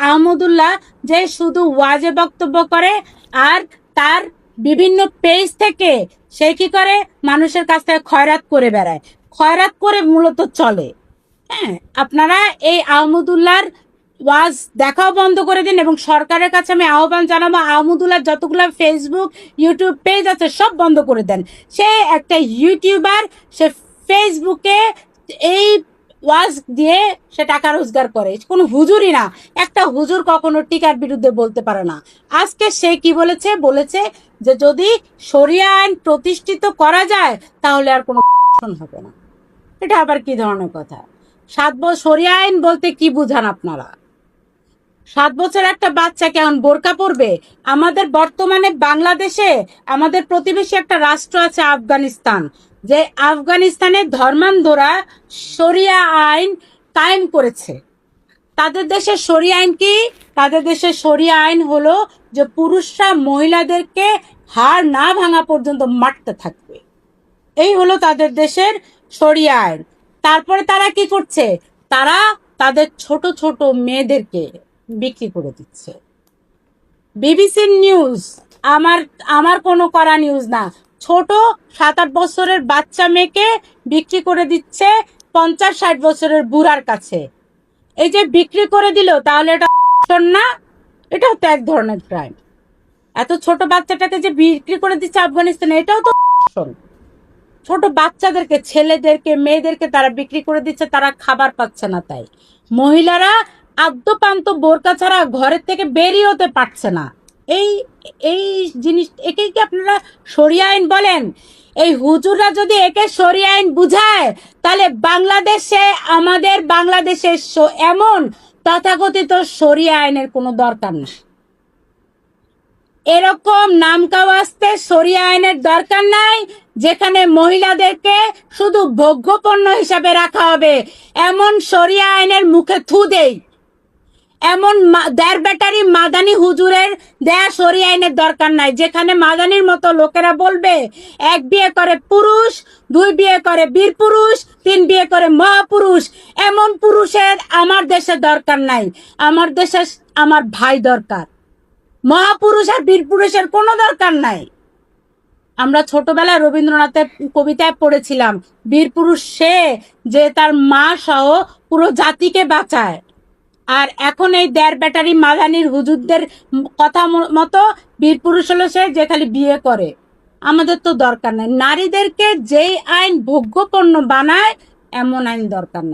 আহমদুল্লাহ যে শুধু ওয়াজে বক্তব্য করে আর তার বিভিন্ন পেজ থেকে সে কি করে মানুষের কাছ থেকে খয়রাত করে বেড়ায়, খয়রাত করে মূলত চলে। হ্যাঁ, আপনারা এই আহমদুল্লাহর ওয়াজ দেখাও বন্ধ করে দিন এবং সরকারের কাছে আমি আহ্বান জানাবো আহমদুল্লাহর যতগুলো ফেসবুক ইউটিউব পেজ আছে সব বন্ধ করে দেন। সে একটা ইউটিউবার, সে ফেসবুকে এই ওয়াজ দিয়ে সে টাকা রোজগার করে, কোনো হুজুরই না। একটা হুজুর কখনো টিকার বিরুদ্ধে বলতে পারে না। আজকে সে কি বলেছে, বলেছে যে যদি শরিয়া আইন প্রতিষ্ঠিত করা যায় তাহলে আর কোনো হবে না। এটা আবার কি ধরনের কথা? 7 বছর শরিয়া আইন বলতে কি বুঝান আপনারা? 7 বছর একটা বাচ্চা কেমন বোরকা পরবে? আমাদের বর্তমানে বাংলাদেশে আমাদের প্রতিবেশী একটা রাষ্ট্র আছে আফগানিস্তান, যে আফগানিস্তানের ধর্মান্ধরা শরিয়া আইন কায়েম করেছে। তাদের দেশের শরিয়া আইন কি? তাদের দেশের শরিয়া আইন হলো যে পুরুষরা মহিলাদেরকে হাড় না ভাঙা পর্যন্ত মারতে থাকবে। এই হলো তাদের দেশের শরিয়া আইন। তারপরে তারা কি করছে? তারা তাদের ছোট ছোট মেয়েদেরকে বিক্রি করে দিচ্ছে। বিবিসির নিউজ, আমার কোনো করা নিউজ না। ছোট 7-8 বছরের বাচ্চা মেয়েকে বিক্রি করে দিচ্ছে 50-60 বছরের বুড়ার কাছে। এই যে বিক্রি করে দিল, তাহলে এটা না? এটাও তো এক ধরনের ক্রাইম। এত ছোট বাচ্চাটাকে যে বিক্রি করে দিচ্ছে আফগানিস্তানে, এটাও তো ছোট বাচ্চাদেরকে, ছেলেদেরকে, মেয়েদেরকে তারা বিক্রি করে দিচ্ছে, তারা খাবার পাচ্ছে না। তাই মহিলারা আদ্যপান্ত বোরকা ছাড়া ঘরের থেকে বেরিয়ে হতে পারছে না। এই এই জিনিস, একে কি আপনারা শরিয়া আইন বলেন? এই হুজুররা যদি একে শরিয়া আইন বুঝায়, তাহলে বাংলাদেশে, আমাদের বাংলাদেশে এমন তথাকথিত শরিয়া আইনের কোনো দরকার নেই। এরকম নামকাওয়াস্তে শরিয়া আইনের দরকার নাই, যেখানে মহিলাদেরকে শুধু ভোগ্যপণ্য হিসাবে রাখা হবে। এমন শরিয়া আইনের মুখে থু দেই। এমন দেড় ব্যাটারি মাদানি হুজুরের দেয়া শরিয়া আইনের দরকার নাই, যেখানে মাদানির মতো লোকেরা বলবে 1 বিয়ে করে পুরুষ, 2 বিয়ে করে বীর পুরুষ, 3 বিয়ে করে মহাপুরুষ। এমন পুরুষের আমার দেশে দরকার নাই। আমার দেশে আমার ভাই দরকার। মহাপুরুষ আর বীর পুরুষের কোনো দরকার নাই। আমরা ছোটবেলায় রবীন্দ্রনাথের কবিতায় পড়েছিলাম, বীর পুরুষ সে যে তার মা সহ পুরো জাতিকে বাঁচায়। আর এখন এই দেড় ব্যাটারি মাদানির হুজুরদের কথা মতো বীর পুরুষ হলো সে যে খালি বিয়ে করে। আমাদের তো দরকার নাই। নারীদেরকে যেই আইন ভোগ্যপণ্য বানায়, এমন আইন দরকার নাই।